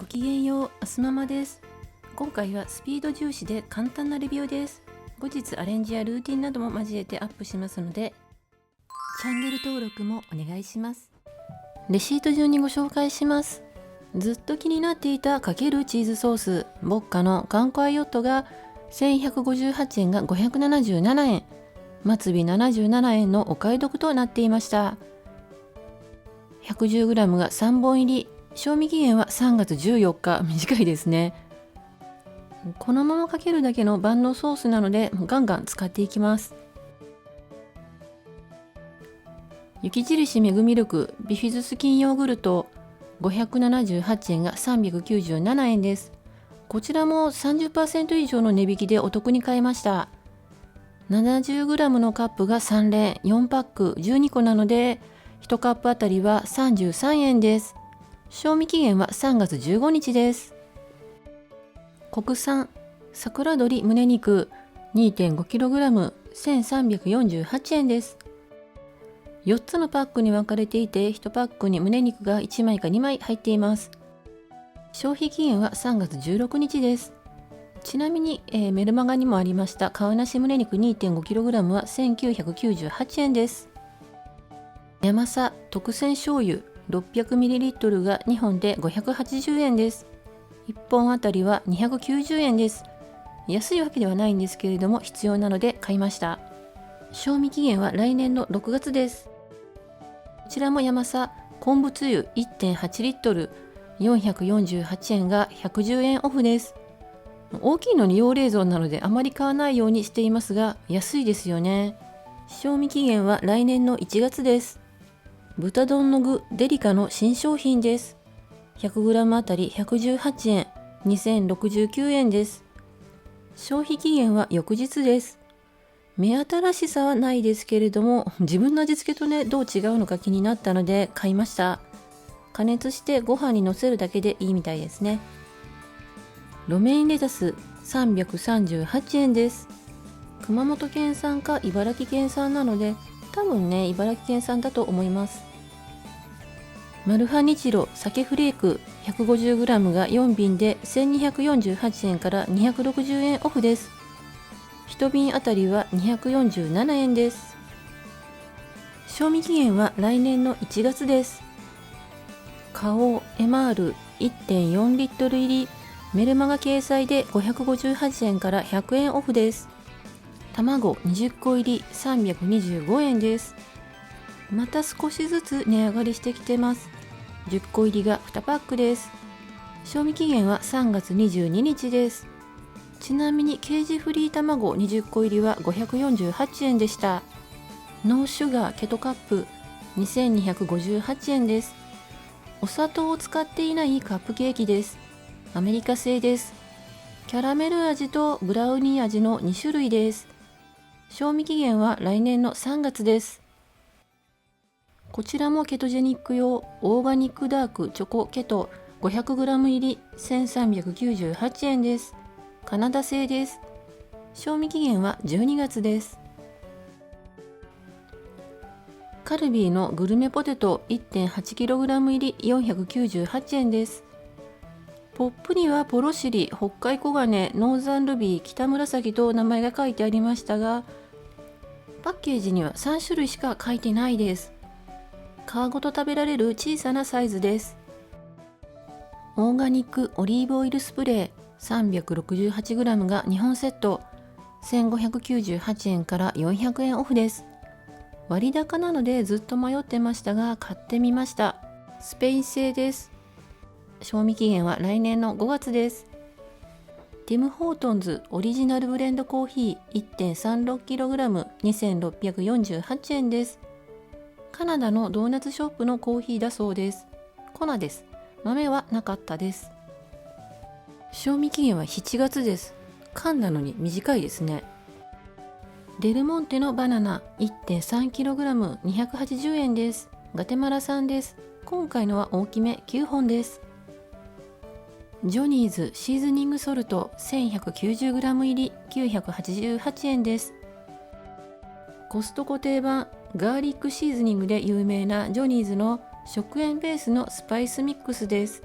ごきげんよう、あすママです。今回はスピード重視で簡単なレビューです。後日アレンジやルーティンなども交えてアップしますので、チャンネル登録もお願いします。レシート順にご紹介します。ずっと気になっていたかけるチーズソース、ボッカのガンコアヨットが1158円が577円、末尾77円のお買い得となっていました。110g が3本入り、賞味期限は3月14日、短いですね。このままかけるだけの万能ソースなのでガンガン使っていきます。雪印メグミルクビフィズスキンヨーグルト578円が397円です。こちらも 30% 以上の値引きでお得に買えました。70g のカップが3連4パック12個なので1カップあたりは33円です。賞味期限は3月15日です。国産桜鶏胸肉 2.5kg 1348円です。4つのパックに分かれていて1パックに胸肉が1枚か2枚入っています。消費期限は3月16日です。ちなみに、メルマガにもありました皮なし胸肉 2.5kg は1998円です。ヤマサ特選醤油 600ml が2本で580円です。1本あたりは290円です。安いわけではないんですけれども必要なので買いました。賞味期限は来年の6月です。こちらもヤマサ昆布つゆ 1.8 リットル448円が110円オフです。大きいのに用冷蔵なのであまり買わないようにしていますが安いですよね。賞味期限は来年の1月です。豚丼の具デリカの新商品です。100g あたり118円2069円です。消費期限は翌日です。目新しさはないですけれども自分の味付けとねどう違うのか気になったので買いました。加熱してご飯にのせるだけでいいみたいですね。ロメインレタス338円です。熊本県産か茨城県産なので多分ね茨城県産だと思います。マルハニチロ鮭フレーク 150g が4瓶で1248円から260円オフです。1瓶あたりは247円です。賞味期限は来年の1月です。花王エマール 1.4 リットル入りメルマガ掲載で558円から100円オフです。卵20個入り325円です。また少しずつ値上がりしてきてます。10個入りが2パックです。賞味期限は3月22日です。ちなみにケージフリー卵20個入りは548円でした。ノーシュガーケトカップ2258円です。お砂糖を使っていないカップケーキです。アメリカ製です。キャラメル味とブラウニー味の2種類です。賞味期限は来年の3月です。こちらもケトジェニック用オーガニックダークチョコケト 500g 入り1398円です。カナダ製です。賞味期限は12月です。カルビーのグルメポテト 1.8kg 入り498円です。ポップにはポロシリ、北海黄金、ノーザンルビー、北紫と名前が書いてありましたが、パッケージには3種類しか書いてないです。皮ごと食べられる小さなサイズです。オーガニックオリーブオイルスプレー 368g が2本セット1598円から400円オフです。割高なのでずっと迷ってましたが買ってみました。スペイン製です。賞味期限は来年の5月です。ティム・ホートンズオリジナルブレンドコーヒー 1.36kg 2648円です。カナダのドーナツショップのコーヒーだそうです。粉です。豆はなかったです。賞味期限は7月です。缶なのに短いですね。デルモンテのバナナ 1.3kg 280円です。ガテマラ産です。今回のは大きめ9本です。ジョニーズシーズニングソルト 1190g 入り988円です。コストコ定番ガーリックシーズニングで有名なジョニーズの食塩ベースのスパイスミックスです。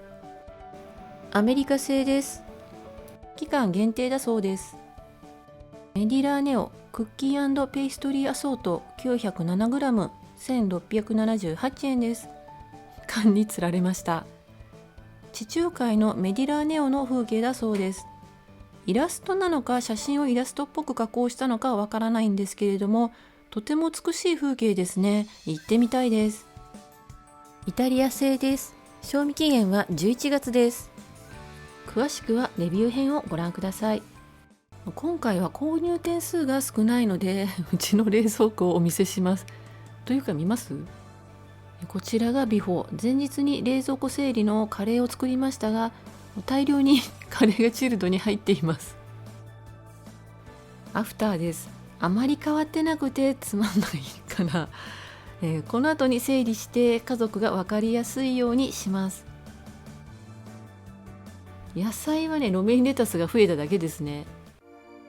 アメリカ製です。期間限定だそうです。メディラーネオクッキー&ペイストリーアソート 907g 1678円です。缶に釣られました。地中海のメディラーネオの風景だそうです。イラストなのか写真をイラストっぽく加工したのかはわからないんですけれども、とても美しい風景ですね。行ってみたいです。イタリア製です。賞味期限は11月です。詳しくはレビュー編をご覧ください。今回は購入点数が少ないのでうちの冷蔵庫をお見せします。というか見ます？こちらがビフォー。前日に冷蔵庫整理のカレーを作りましたが、大量にカレーがチルドに入っています。アフターです。あまり変わってなくてつまんないかな。この後に整理して家族が分かりやすいようにします。野菜はね、ロメインレタスが増えただけですね。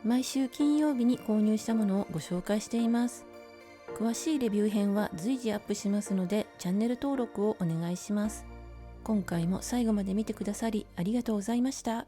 毎週金曜日に購入したものをご紹介しています。詳しいレビュー編は随時アップしますので、チャンネル登録をお願いします。今回も最後まで見てくださりありがとうございました。